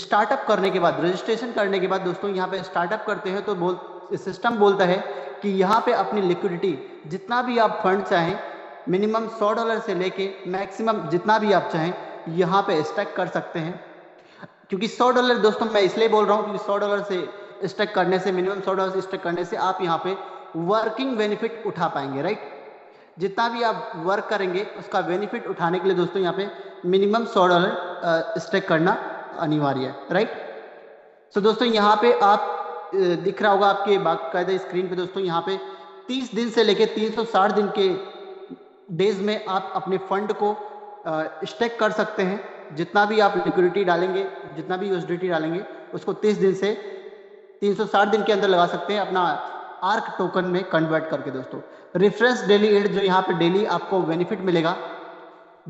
Startup करने के बाद, रजिस्ट्रेशन करने के बाद दोस्तों यहाँ पे स्टार्टअप करते हैं तो सिस्टम बोलता है कि यहाँ पे अपनी लिक्विडिटी जितना भी आप फंड चाहें, मिनिमम $100 से लेके मैक्सिमम जितना भी आप चाहें यहाँ पे स्टैक कर सकते हैं। क्योंकि $100 दोस्तों मैं इसलिए बोल रहा हूँ क्योंकि $100 से स्टैक करने से, मिनिमम $100 से स्टैक करने से आप यहाँ पे वर्किंग बेनिफिट उठा पाएंगे, राइट। जितना भी आप वर्क करेंगे उसका बेनिफिट उठाने के लिए दोस्तों यहाँ पे मिनिमम $100 स्टैक करना अनिवार्य है, राइट। सो दोस्तों यहाँ पे आप दिख रहा होगा आपके बाकायदा स्क्रीन पे दोस्तों, यहाँ पे 30 दिन से लेके 360 दिन के डेज में आप अपने फंड को स्टेक कर सकते हैं। जितना भी आप लिक्विडिटी डालेंगे, जितना भी यूएसडीटी डालेंगे उसको 30 दिन से 360 दिन के अंदर लगा सकते हैं अपना आर्क टोकन में कन्वर्ट करके। दोस्तों रेफरेंस डेली यील्ड जो यहाँ पे डेली आपको बेनिफिट मिलेगा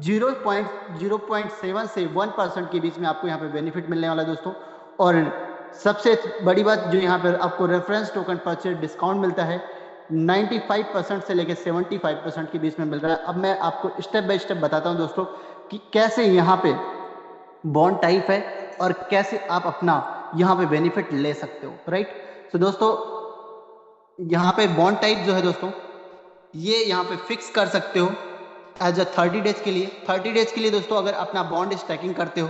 0.07 से 1% के बीच में आपको यहाँ पे बेनिफिट मिलने वाला है दोस्तों। और सबसे बड़ी बात जो यहाँ पर आपको रेफरेंस टोकन परचेज डिस्काउंट मिलता है 95% से लेकर 75% के बीच में मिल रहा है। अब मैं आपको स्टेप बाय स्टेप बताता हूँ दोस्तों कि कैसे यहाँ पे बॉन्ड टाइप है और कैसे आप अपना यहाँ पे बेनिफिट ले सकते हो, राइट। तो दोस्तों यहाँ पे बॉन्ड टाइप जो है दोस्तों, ये यहाँ पे फिक्स कर सकते हो एज अ 30 डेज के लिए। 30 डेज के लिए दोस्तों अगर अपना बॉन्ड स्टैकिंग करते हो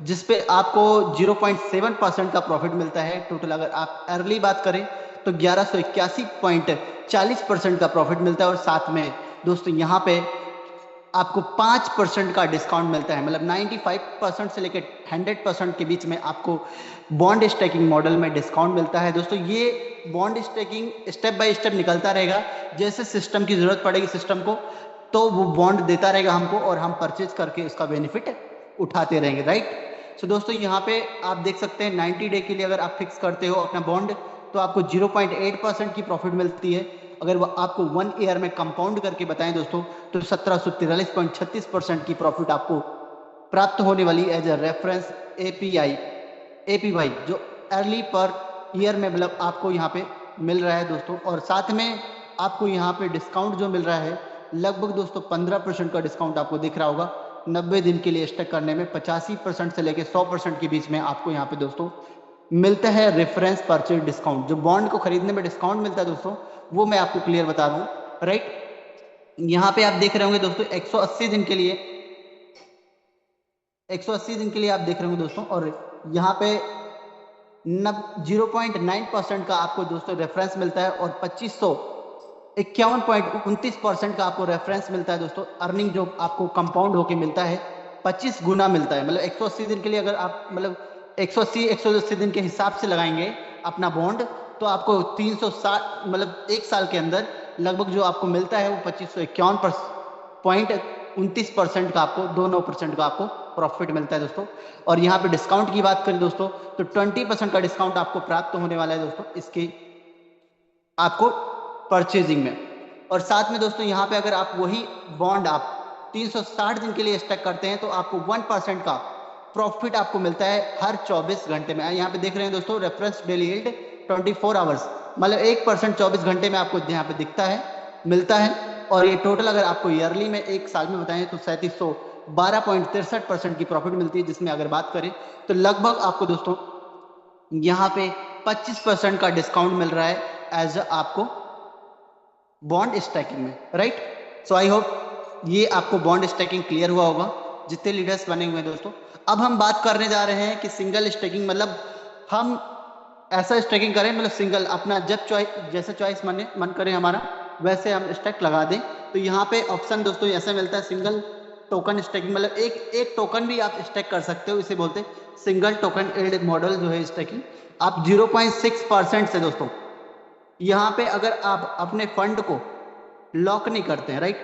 जिसपे आपको 0.7% का प्रॉफिट मिलता है टोटल। अगर आप अर्ली बात करें तो 1181.40% का प्रॉफिट मिलता है। और साथ में दोस्तों यहाँ पे आपको 5% का डिस्काउंट मिलता है, मतलब 95% से लेकर 100% के बीच में आपको बॉन्ड स्टैकिंग मॉडल में डिस्काउंट मिलता है। दोस्तों ये bond stacking step by step निकलता रहेगा, जैसे सिस्टम की जरूरत पड़ेगी सिस्टम को तो वो बॉन्ड देता रहेगा हमको और हम परचेज करके उसका बेनिफिट उठाते रहेंगे, राइट। सो दोस्तों यहाँ पे आप देख सकते हैं 90 डे के लिए अगर आप फिक्स करते हो अपना बॉन्ड तो आपको 0.8% की प्रॉफिट मिलती है। अगर वो आपको 1 ईयर में कंपाउंड करके बताएं दोस्तों तो 1743.36% की प्रॉफिट आपको प्राप्त होने वाली एज ए रेफरेंस एपीवाई जो अर्ली पर ईयर में मतलब आपको यहाँ पे मिल रहा है दोस्तों। और साथ में आपको यहाँ पे डिस्काउंट जो मिल रहा है लगभग दोस्तों 15% का डिस्काउंट आपको दिख रहा होगा 90 दिन के लिए स्टैक करने में। 85% से लेकर 100% के बीच में आपको यहाँ पे दोस्तों मिलता है रेफरेंस परचेज डिस्काउंट। जो बॉन्ड को खरीदने में डिस्काउंट मिलता है दोस्तों वो मैं आपको क्लियर बता रहा हूँ, राइट। यहाँ पे आप देख रहे होंगे दोस्तों 180 दिन के लिए आप देख रहे होंगे दोस्तों। और यहाँ पे 0.9% का आपको दोस्तों रेफरेंस मिलता है और 2551.29% का आपको रेफरेंस मिलता है दोस्तों। अर्निंग जो आपको कंपाउंड होके मिलता है 25 गुना मिलता है। मतलब 180 दिन के लिए अगर आप मतलब 180 दिन के हिसाब से लगाएंगे अपना बॉन्ड तो आपको 360 मतलब 1 साल के अंदर लगभग जो आपको मिलता है वो 2551.29% का आपको 29% का आपको प्रॉफिट मिलता है दोस्तों। और यहाँ पे डिस्काउंट की बात करें दोस्तों तो 20% का डिस्काउंट आपको प्राप्त होने वाला है दोस्तों इसके आपको परचेजिंग में। और साथ में दोस्तों यहाँ पे अगर आप वही बॉन्ड आप 360 दिन के लिए स्टैक करते हैं तो आपको 1% का प्रॉफिट आपको मिलता है हर 24 घंटे में। यहाँ पे देख रहे हैं दोस्तों रेफरेंस डेली यील्ड 24 आवर्स, मतलब 1% 24 घंटे में आपको यहाँ पे दिखता है, मिलता है। और ये टोटल अगर आपको ईयरली में 1 साल में बताएं तो 3712.63% की प्रॉफिट मिलती है। जिसमें अगर बात करें तो लगभग आपको दोस्तों यहाँ पे 25% का डिस्काउंट मिल रहा है एज आपको बॉन्ड स्टैकिंग में, राइट। सो आई होप ये आपको बॉन्ड स्टैकिंग क्लियर हुआ होगा जितने लीडर्स बने हुए हैं दोस्तों। अब हम बात करने जा रहे हैं कि सिंगल स्टैकिंग, मतलब हम ऐसा स्टैकिंग करें मतलब सिंगल अपना जब जैसे चॉइस मन करे हमारा वैसे हम स्टैक लगा दें। तो यहाँ पे ऑप्शन दोस्तों ऐसा मिलता है सिंगल टोकन स्टैकिंग, मतलब एक टोकन भी आप स्टैक कर सकते हो, इसे बोलते हैं सिंगल टोकन एल्ड मॉडल जो है स्टैकिंग। आप 0.6% से दोस्तों यहाँ पे अगर आप अपने फंड को लॉक नहीं करते हैं, राइट,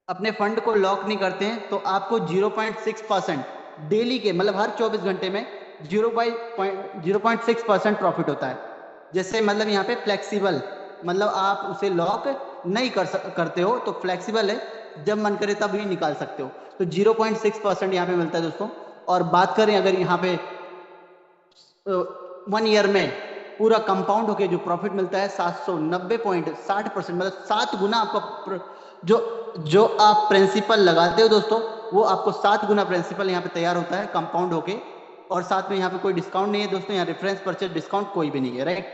अपने फंड को लॉक नहीं करते हैं तो आपको 0.6% डेली के मतलब हर 24 घंटे में 0.6% प्रॉफिट होता है। जैसे मतलब यहाँ पे फ्लेक्सिबल, मतलब आप उसे लॉक नहीं करते हो तो फ्लेक्सिबल है, जब मन करे तब ही निकाल सकते हो। तो 0.6% यहाँ पे मिलता है दोस्तों। और बात करें अगर यहाँ पे 1 ईयर में पूरा कंपाउंड होके जो प्रॉफिट मिलता है 790.60%, मतलब 7 गुना आपका जो आप प्रिंसिपल लगाते हो दोस्तों वो आपको 7 गुना प्रिंसिपल यहाँ पे तैयार होता है कंपाउंड होके और साथ में यहाँ पे कोई डिस्काउंट नहीं है दोस्तों, यहाँ रेफरेंस परचेज डिस्काउंट कोई भी नहीं है, राइट।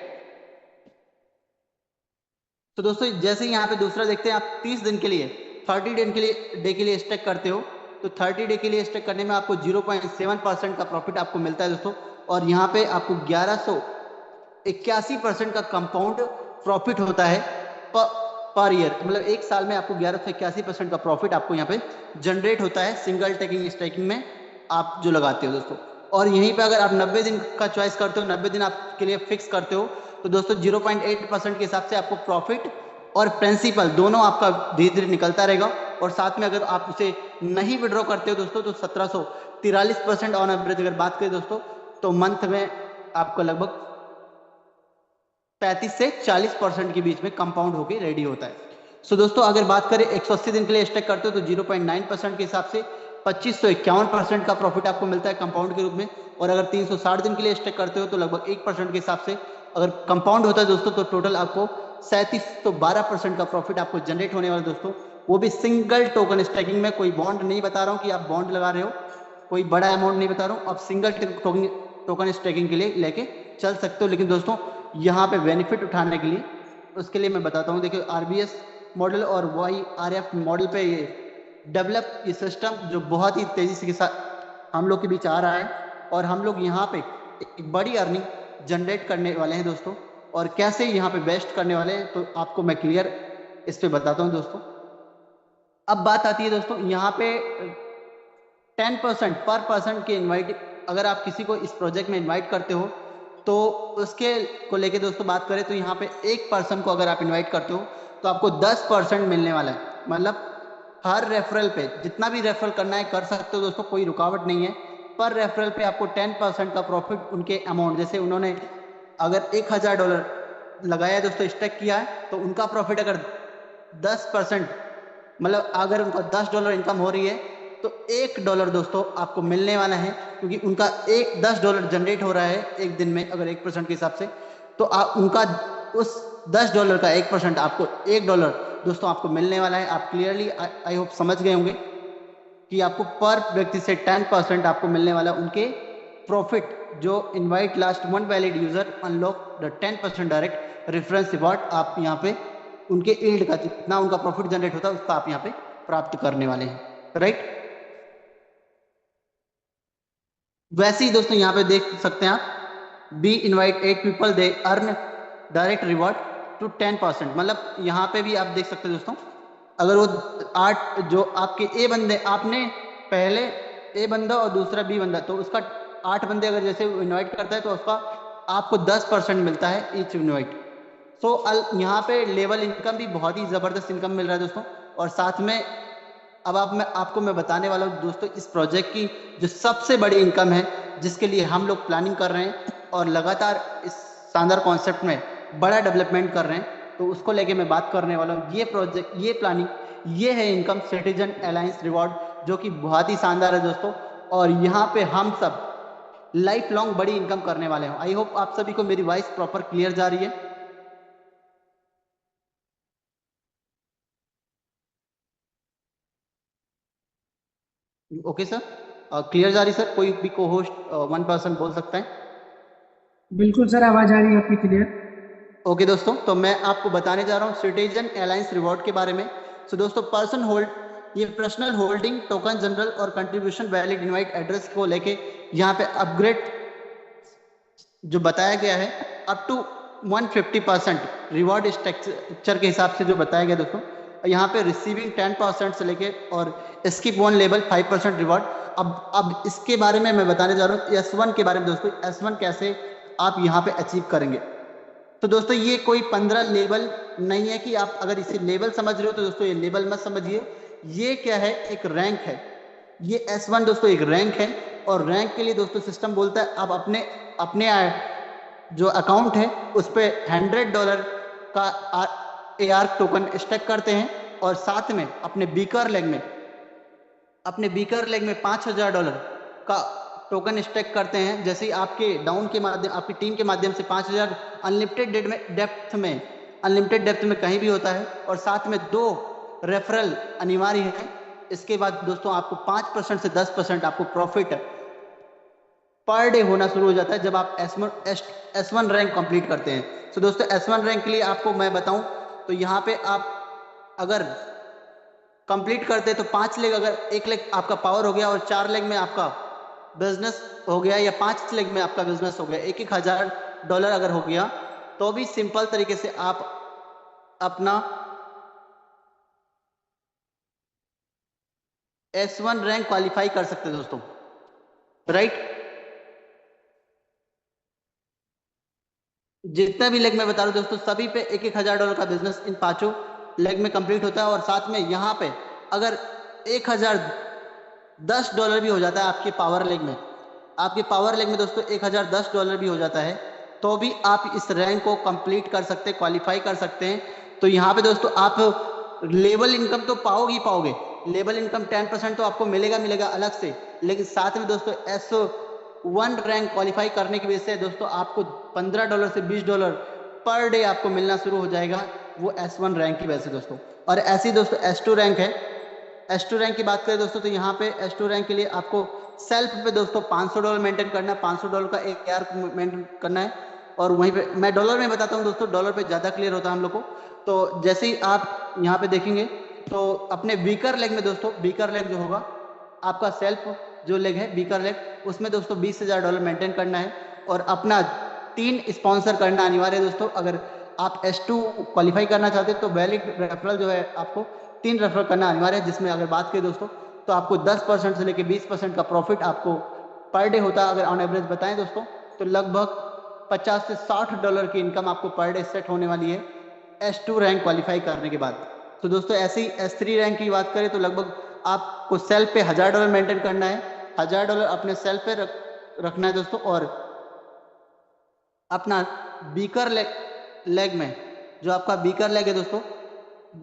तो दोस्तों जैसे ही यहाँ पे दूसरा देखते हैं, आप 30 दिन के लिए 30 डे के लिए स्टेक करते हो, तो 30 डे के लिए स्टेक करने में आपको 0.7% का प्रॉफिट आपको मिलता है दोस्तों। और यहाँ पे आपको 1181% का कंपाउंड प्रॉफिट होता है पर ईयर, मतलब एक साल में आपको 1181% का प्रॉफिट आपको यहाँ पे जनरेट होता है सिंगल टेकिंग स्टेकिंग में आप जो लगाते हो दोस्तों। और यहीं पे अगर आप 90 दिन का चॉइस करते हो, 90 दिन आपके लिए फिक्स करते हो, तो दोस्तों 0.8% के हिसाब से आपको प्रॉफिट और प्रिंसिपल दोनों आपका धीरे धीरे निकलता रहेगा। और साथ में अगर आप उसे नहीं विड्रॉ करते हो दोस्तों, तो 1743% ऑन एवरेज अगर बात करें दोस्तों, तो मंथ में आपको लगभग 35 से 40% के बीच में कंपाउंड होकर रेडी होता है। सो दोस्तों अगर बात करें 180 दिन के लिए स्टेक करते हो, तो 0.9% के हिसाब से 2551% का प्रॉफिट आपको मिलता है कंपाउंड के रूप में। और अगर 360 दिन के लिए स्टेक करते हो, तो लगभग 1% के हिसाब से अगर कंपाउंड होता है दोस्तों, तो टोटल आपको 3712% का प्रॉफिट आपको जनरेट होने वाला दोस्तों, वो भी सिंगल टोकन स्टेकिंग में। कोई बॉन्ड नहीं बता रहा हूँ कि आप बॉन्ड लगा रहे हो, कोई बड़ा अमाउंट नहीं बता रहा हूँ, आप सिंगल टोकन स्टेकिंग के लिए लेके चल सकते हो। लेकिन दोस्तों यहाँ पे बेनिफिट उठाने के लिए, उसके लिए मैं बताता हूँ, देखिए RBS मॉडल और YRF मॉडल पे ये डेवलप ये सिस्टम जो बहुत ही तेजी से के साथ हम लोग के बीच आ रहा है, और हम लोग यहाँ पे एक बड़ी अर्निंग जनरेट करने वाले हैं दोस्तों। और कैसे यहाँ पे बेस्ट करने वाले हैं, तो आपको मैं क्लियर इस पे बताता हूँ दोस्तों। अब बात आती है दोस्तों यहाँ पे 10% पर पर्सन के इनवाइट, अगर आप किसी को इस प्रोजेक्ट में इनवाइट करते हो, तो उसके को लेके दोस्तों बात करें, तो यहाँ पे एक पर्सन को अगर आप इनवाइट करते हो, तो आपको 10% मिलने वाला है। मतलब हर रेफरल पे जितना भी रेफरल करना है कर सकते हो दोस्तों, कोई रुकावट नहीं है। पर रेफरल पे आपको 10% का प्रॉफिट उनके अमाउंट, जैसे उन्होंने अगर $1000 लगाया दोस्तों, स्टेक किया है, तो उनका प्रॉफिट अगर 10%, मतलब अगर उनका $10 इनकम हो रही है, तो $1 दोस्तों आपको मिलने वाला है, क्योंकि उनका एक $10 जनरेट हो रहा है एक दिन में अगर 1% के हिसाब से, तो उनका उस $10 का 1% आपको $1 दोस्तों आपको मिलने वाला है। आप क्लियरली आई होप समझ गए होंगे कि आपको पर व्यक्ति से 10% आपको मिलने वाला उनके प्रॉफिट, जो invite last 1 valid user unlock the 10% direct reference reward, आप यहाँ पे उनके ईल्ड का जितना उनका प्रॉफिट जनरेट होता है उसका आप यहाँ पे प्राप्त करने वाले हैं, राइट। वैसे ही दोस्तों यहाँ पे देख सकते हैं आप, be invite 8 people they earn direct reward to 10%, मतलब यहाँ पे भी आप देख सकते हैं दोस्तों, अगर वो 8 जो आपके ए बंदे, आपने पहले ए बंदा और दूसरा बी बंदा, तो उसका 8 बंदे अगर जैसे इनवाइट करता है, तो उसका आपको 10% मिलता है ईच इनवाइट। सो यहाँ पे लेवल इनकम भी बहुत ही जबरदस्त इनकम मिल रहा है दोस्तों। और साथ में अब आपको मैं बताने वाला हूँ दोस्तों, इस प्रोजेक्ट की जो सबसे बड़ी इनकम है, जिसके लिए हम लोग प्लानिंग कर रहे हैं और लगातार इस शानदार कॉन्सेप्ट में बड़ा डेवलपमेंट कर रहे हैं, तो उसको लेके मैं बात करने वाला हूँ। ये प्रोजेक्ट, ये प्लानिंग, ये है इनकम सिटीजन अलायंस रिवॉर्ड, जो कि बहुत ही शानदार है दोस्तों। और यहाँ पे हम सब लाइफ लॉन्ग बड़ी इनकम करने वाले हैं। आई होप आप सभी को मेरी वॉइस प्रॉपर क्लियर जा रही है। ओके सर, क्लियर जा रही सर? कोई भी को होस्ट 1 पर्सन बोल सकता है? बिल्कुल सर, आवाज आ रही है आपकी क्लियर। ओके दोस्तों, तो मैं आपको बताने जा रहा हूँ सिटीजन अलायंस रिवॉर्ड के बारे में। सो दोस्तों, पर्सन होल्ड, ये पर्सनल होल्डिंग टोकन जनरल और कंट्रीब्यूशन वैलिड इनवाइट एड्रेस को लेके यहाँ पे अपग्रेड जो बताया गया है, अप टू 150% रिवॉर्ड स्ट्रक्चर के हिसाब से जो बताया गया दोस्तों, यहाँ पे रिसीविंग 10% से लेके और स्किप 1 लेवल 5% रिवॉर्ड। अब इसके बारे में मैं बताने जा रहा हूँ S1 के बारे में दोस्तों, S1 कैसे आप यहाँ पे अचीव करेंगे। तो दोस्तों ये कोई 15 लेवल नहीं है कि आप अगर इसे लेवल समझ रहे हो, तो दोस्तों ये लेवल मत समझिए, ये क्या है, एक रैंक है। ये S1 दोस्तों एक रैंक है, और रैंक के लिए दोस्तों सिस्टम बोलता है आप अपने अपने जो अकाउंट है उस पर $100 का AR टोकन स्टेक करते हैं, और साथ में अपने बीकर लेग में $5000 का टोकन स्टेक करते हैं। जैसे ही आपके डाउन के माध्यम, आपकी टीम के माध्यम से 5000 अनलिमिटेड अनलिमिटेड डेप्थ में कहीं भी होता है, और साथ में 2 रेफरल अनिवार्य है। इसके बाद दोस्तों आपको 5% से 10% आपको प्रॉफिट पर डे होना शुरू हो जाता है जब आप S1 रैंक कंप्लीट करते हैं। तो दोस्तों S1 रैंक के लिए आपको मैं बताऊं तो यहाँ पे आप अगर कंप्लीट करते हैं तो 5 लेग, अगर 1 लेग आपका पावर हो गया और 4 लेग में आपका बिजनेस हो गया या 5 लेग में आपका बिजनेस हो गया, $1,000 अगर हो गया, तो भी सिंपल तरीके से आप अपना S1 रैंक क्वालिफाई कर सकते हैं दोस्तों, राइट। जितना भी लेग मैं बता रहा हूं दोस्तों, सभी पे $1,000 का बिजनेस इन 5 लेग में कंप्लीट होता है। और साथ में यहाँ पे अगर $1,010 भी हो जाता है आपके पावर लेग में, आपके पावर लेग में दोस्तों $1,010 भी हो जाता है, तो भी आप इस रैंक को कंप्लीट कर सकते हैं, क्वालिफाई कर सकते हैं। तो यहाँ पे दोस्तों आप लेवल इनकम तो पाओगे ही पाओगे, लेवल इनकम 10% तो आपको मिलेगा अलग से, लेकिन साथ में दोस्तों S1 रैंक क्वालिफाई करने की वजह से दोस्तों आपको $15 से $20 पर डे आपको मिलना शुरू हो जाएगा, वो S1 रैंक की वजह से दोस्तों। और ऐसी दोस्तों S2 रैंक है। S2 रैंक की बात करें दोस्तों तो यहाँ पे S2 रैंक के लिए आपको सेल्फ पे दोस्तों $500 मेंटेन करना है, $500 का एक यार मेंटेन करना है। और वहीं पे मैं डॉलर में बताता हूँ दोस्तों, डॉलर पे ज़्यादा क्लियर होता है हम लोग को। तो जैसे ही आप यहाँ पे देखेंगे तो अपने वीकर लेग में दोस्तों, वीकर लेग जो होगा आपका सेल्फ जो लेग है वीकर लेग, उसमें दोस्तों $20,000 मेंटेन करना है और अपना 3 स्पॉन्सर करना अनिवार्य है दोस्तों। अगर आप S2 क्वालिफाई करना चाहते हैं तो वैलिड रेफरल जो है आपको 3 रेफरल करना अनिवार्य है, जिसमें अगर बात करें दोस्तों तो आपको 10% से लेकर 20% का प्रॉफिट आपको पर डे होता है। अगर ऑन एवरेज बताएं दोस्तों तो लगभग $50 से $60 की इनकम आपको पर डे सेट होने वाली है S2 रैंक क्वालिफाई करने के बाद। तो दोस्तों ऐसे ही S3 रैंक की बात करें तो लगभग आपको सेल्फ पे $1,000 मेंटेन करना है, $1,000 अपने सेल्फ पे रखना है दोस्तों। और अपना बीकर लेग में जो आपका बीकर लेग है दोस्तों,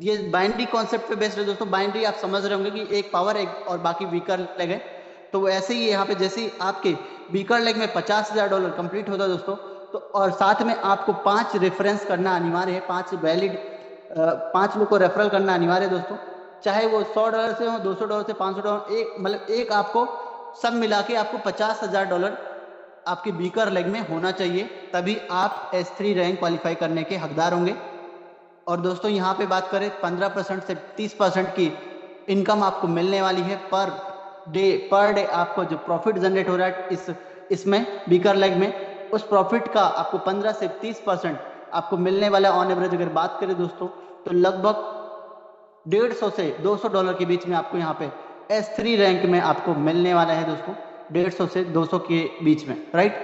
ये बाइनरी कॉन्सेप्ट पे बेस्ड है दोस्तों। बाइनरी आप समझ रहे होंगे कि एक पावर एक और बाकी बीकर लेग है, तो ऐसे ही यहाँ पे जैसे ही आपके बीकर लेग में $50,000 कंप्लीट होता है दोस्तों, तो और साथ में आपको 5 रेफरेंस करना अनिवार्य है, 5 वैलिड 5 लोग को रेफरल करना अनिवार्य है दोस्तों। चाहे वो $100 से हो, $200 से $500, एक मतलब एक आपको सब मिला के आपको $50,000 आपके बीकर लेग में होना चाहिए, तभी आप S3 रैंक क्वालिफाई करने के हकदार होंगे। और दोस्तों यहाँ पे बात करें 15% से 30% की इनकम आपको मिलने वाली है पर डे आपको जो प्रॉफिट जनरेट हो रहा है इसमें बीकर लेग में, उस प्रॉफिट का आपको 15 से 30% आपको मिलने वाला है ऑन एवरेज। अगर बात करें दोस्तों तो लगभग $150 से $200 के बीच में आपको यहाँ पे S3 रैंक में आपको मिलने वाला है दोस्तों, 150 से 200 के बीच में, राइट।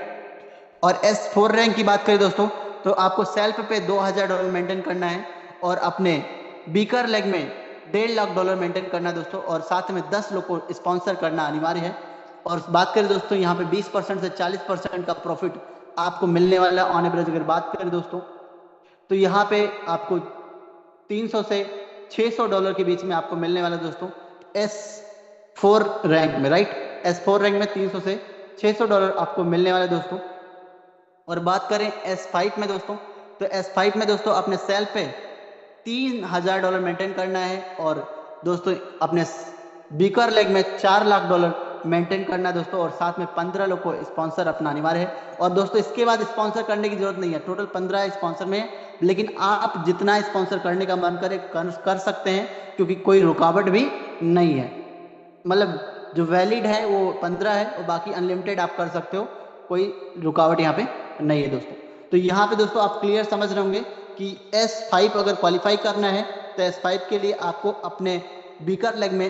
और S4 रैंक की बात करें दोस्तों तो आपको सेल्फ पे $2,000 मेंटेन करना है और अपने बीकर लेग में $1.5 लाख मेंटेन करना है दोस्तों। और साथ में 10 लोग को स्पॉन्सर करना अनिवार्य है। और बात करें दोस्तों यहाँ पे 20% से 40% का प्रॉफिट आपको मिलने वाला ऑन एवरेज। अगर बात करें दोस्तों तो यहाँ पे आपको 300 से $600 के बीच में आपको मिलने वाला दोस्तों S4 रैंक में, राइट। S4 रैंक में 300 से $600 आपको मिलने वाला दोस्तों। और बात करें S5 में दोस्तों तो S5 में दोस्तों अपने सेल पे $3,000 मेंटेन करना है और दोस्तों अपने बीकर लेग में $4 लाख मेंटेन करना है दोस्तों। और साथ में 15 लोग को स्पॉन्सर अपना अनिवार्य है। और दोस्तों इसके बाद स्पॉन्सर करने की जरूरत नहीं है, टोटल 15 स्पॉन्सर में है, लेकिन आप जितना स्पॉन्सर करने का मन करे कर सकते हैं, क्योंकि कोई रुकावट भी नहीं है। मतलब जो वैलिड है वो 15 है और बाकी अनलिमिटेड आप कर सकते हो, कोई रुकावट यहाँ पे नहीं है दोस्तों। तो यहाँ पे दोस्तों आप क्लियर समझ रहे होंगे कि S5 अगर क्वालिफाई करना है तो S5 के लिए आपको अपने बीकर लेग में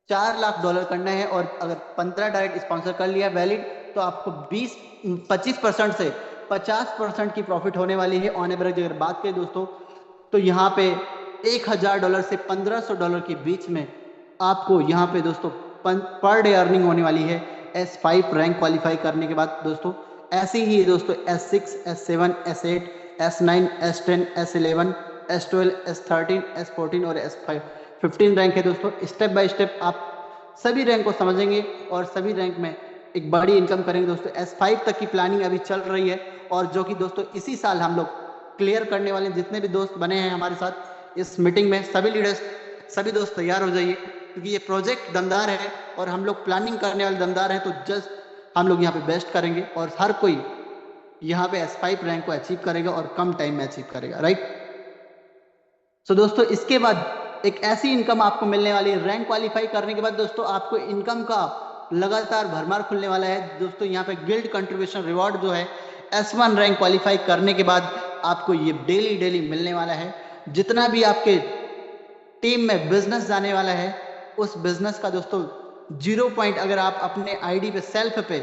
$4 लाख करना है। और अगर 15 डायरेक्ट स्पॉन्सर कर लिया वैलिड तो आपको 25% से 50% की प्रॉफिट होने वाली है ऑन एवरेज। अगर बात करें दोस्तों तो यहाँ पे $1,000 से $1,500 के बीच में आपको यहाँ पे दोस्तों पर डे अर्निंग होने वाली है S5 रैंक क्वालिफाई करने के बाद दोस्तों। ऐसे ही दोस्तों S6, S7, S8, S9, S10, S11, S12, S13, S14 और S15 रैंक है दोस्तों। स्टेप बाय स्टेप आप सभी रैंक को समझेंगे और सभी रैंक में एक बड़ी इनकम करेंगे दोस्तों। S5 तक की प्लानिंग अभी चल रही है और जो कि दोस्तों इसी साल हम लोग क्लियर करने वाले हैं। जितने भी दोस्त बने हैं हमारे साथ इस मीटिंग में, सभी लीडर्स, सभी दोस्त तैयार हो जाइए, क्योंकि ये प्रोजेक्ट दमदार है और हम लोग प्लानिंग करने वाले दमदार हैं। तो जस्ट हम लोग यहाँ पे बेस्ट करेंगे और हर कोई यहाँ पे S5 रैंक को अचीव करेगा और कम टाइम में अचीव करेगा, राइट। सो दोस्तों इसके बाद एक ऐसी इनकम आपको मिलने वाली है, रैंक क्वालिफाई करने के बाद दोस्तों आपको इनकम का लगातार भरमार खुलने वाला है। दोस्तों यहाँ पे गिल्ड कंट्रीब्यूशन रिवॉर्ड जो है S1 रैंक क्वालिफाई करने के बाद आपको ये डेली डेली मिलने वाला है। जितना भी आपके टीम में बिजनेस जाने वाला है उस बिजनेस का दोस्तों 0 पॉइंट अगर आप अपने आईडी पे सेल्फ पे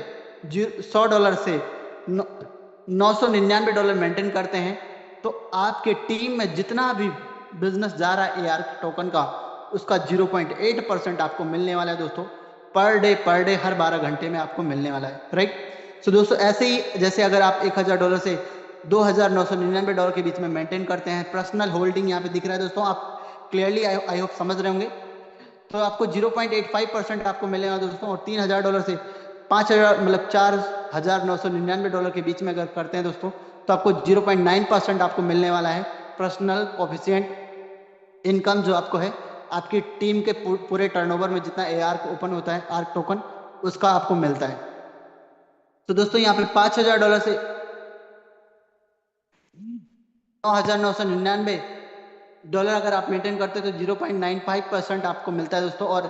$100 से $999 मेंटेन करते हैं तो आपके टीम में जितना भी बिजनेस जा रहा है AR टोकन का उसका 0.8% आपको मिलने वाला है दोस्तों, पर डे हर 12 घंटे में आपको मिलने वाला है, राइट। सो दोस्तों ऐसे ही जैसे अगर आप $1000 से $2999 के बीच में मेंटेन करते हैं, पर्सनल होल्डिंग यहाँ पे दिख रहा है दोस्तों, आप क्लियरली आई होप समझ रहे होंगे, तो आपको 0.85% आपको मिलेगा दोस्तों। और $3000 से 5000 मतलब $4999 के बीच में अगर करते हैं दोस्तों तो आपको 0.9% आपको मिलने वाला है पर्सनल कोफिशिएंट इनकम जो आपको है आपकी टीम के पूरे टर्नओवर में जितना AR ओपन होता है आर्क टोकन उसका आपको मिलता है। तो दोस्तों यहाँ पे $5000 से $9999 अगर आप मेंटेन करते हैं तो 0.95% आपको मिलता है दोस्तों। और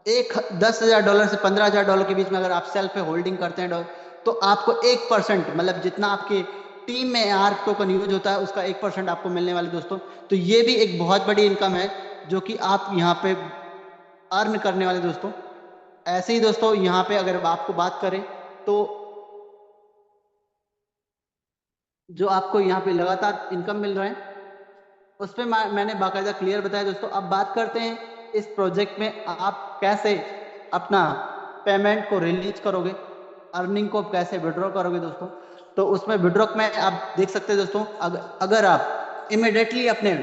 $10,000 से $15,000 के बीच में अगर आप सेल्फ पे होल्डिंग करते हैं तो आपको 1% मतलब जितना आपके टीम में आर्क टोकन यूज होता है उसका 1% आपको मिलने वाले दोस्तों। तो ये भी एक बहुत बड़ी इनकम है जो कि आप यहाँ पे अर्न करने वाले दोस्तों। ऐसे ही दोस्तों यहाँ पे अगर आपको बात करें तो जो आपको यहाँ पे लगातार इनकम मिल रहा है उस पर मैंने बाकायदा क्लियर बताया दोस्तों। अब बात करते हैं इस प्रोजेक्ट में आप कैसे अपना पेमेंट को रिलीज करोगे, अर्निंग को कैसे विड्रॉ करोगे दोस्तों। तो उसमें विड्रॉ में आप देख सकते हैं दोस्तों, अगर आप इमिडिएटली अपने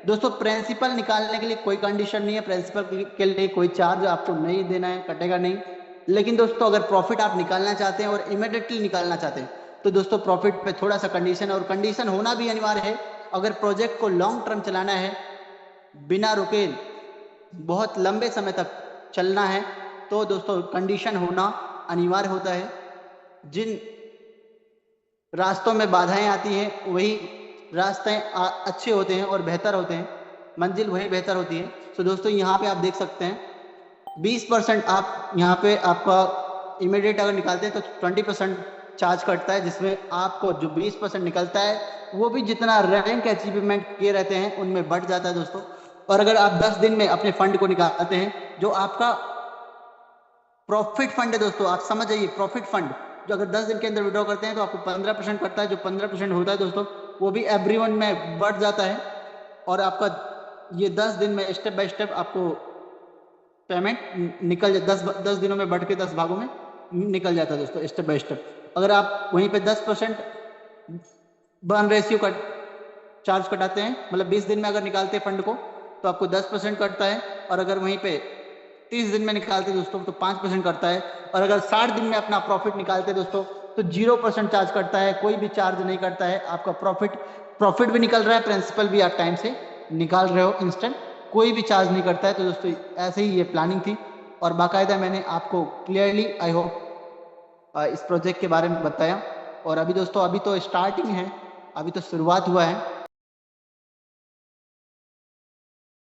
दोस्तों प्रिंसिपल निकालने के लिए कोई कंडीशन नहीं है, प्रिंसिपल के लिए कोई चार्ज आपको नहीं देना है, कटेगा नहीं। लेकिन दोस्तों अगर प्रॉफिट आप निकालना चाहते हैं और इमिडिएटली निकालना चाहते हैं तो दोस्तों प्रॉफिट पे थोड़ा सा कंडीशन है, और कंडीशन होना भी अनिवार्य है। अगर प्रोजेक्ट को लॉन्ग टर्म चलाना है, बिना रुके बहुत लंबे समय तक चलना है तो दोस्तों कंडीशन होना अनिवार्य होता है। जिन रास्तों में बाधाएं आती हैं वही रास्ते अच्छे होते हैं और बेहतर होते हैं, मंजिल वही बेहतर होती है। तो दोस्तों यहाँ पे आप देख सकते हैं 20% आप यहाँ पे आपका इमीडिएट अगर निकालते हैं तो 20% चार्ज कटता है, जिसमें आपको जो 20% निकलता है वो भी जितना रैंक अचीवमेंट किए रहते हैं उनमें बढ़ जाता है दोस्तों। और अगर आप 10 दिन में अपने फंड को निकालते हैं जो आपका प्रॉफिट फंड है दोस्तों, आप समझ जाइए प्रॉफिट फंड, जो अगर 10 दिन के अंदर विड्रॉ करते हैं तो आपको 15% कटता है। जो 15% होता है दोस्तों वो भी एवरीवन में बढ़ जाता है और आपका ये 10 दिन में स्टेप बाय स्टेप आपको पेमेंट निकल जाए, 10 दिनों में बढ़ के 10 भागों में निकल जाता है दोस्तों स्टेप बाय स्टेप। अगर आप वहीं पे 10% बर्न रेशियो का चार्ज कटाते हैं, मतलब 20 दिन में अगर निकालते हैं फंड को तो आपको 10% कटता है, और अगर वहीं पे 30 दिन में निकालते हैं दोस्तों तो 5% कटता है, और अगर 60 दिन में अपना प्रॉफिट निकालते हैं दोस्तों तो 0% चार्ज करता है, कोई भी चार्ज नहीं करता है। आपका प्रॉफिट भी निकल रहा है, प्रिंसिपल भी आप टाइम से निकाल रहे हो इंस्टेंट, कोई भी चार्ज नहीं करता है। तो दोस्तों ऐसे ही ये प्लानिंग थी और बाकायदा मैंने आपको क्लियरली आई होप इस प्रोजेक्ट के बारे में बताया। और अभी दोस्तों अभी तो स्टार्टिंग है, अभी तो शुरुआत हुआ है।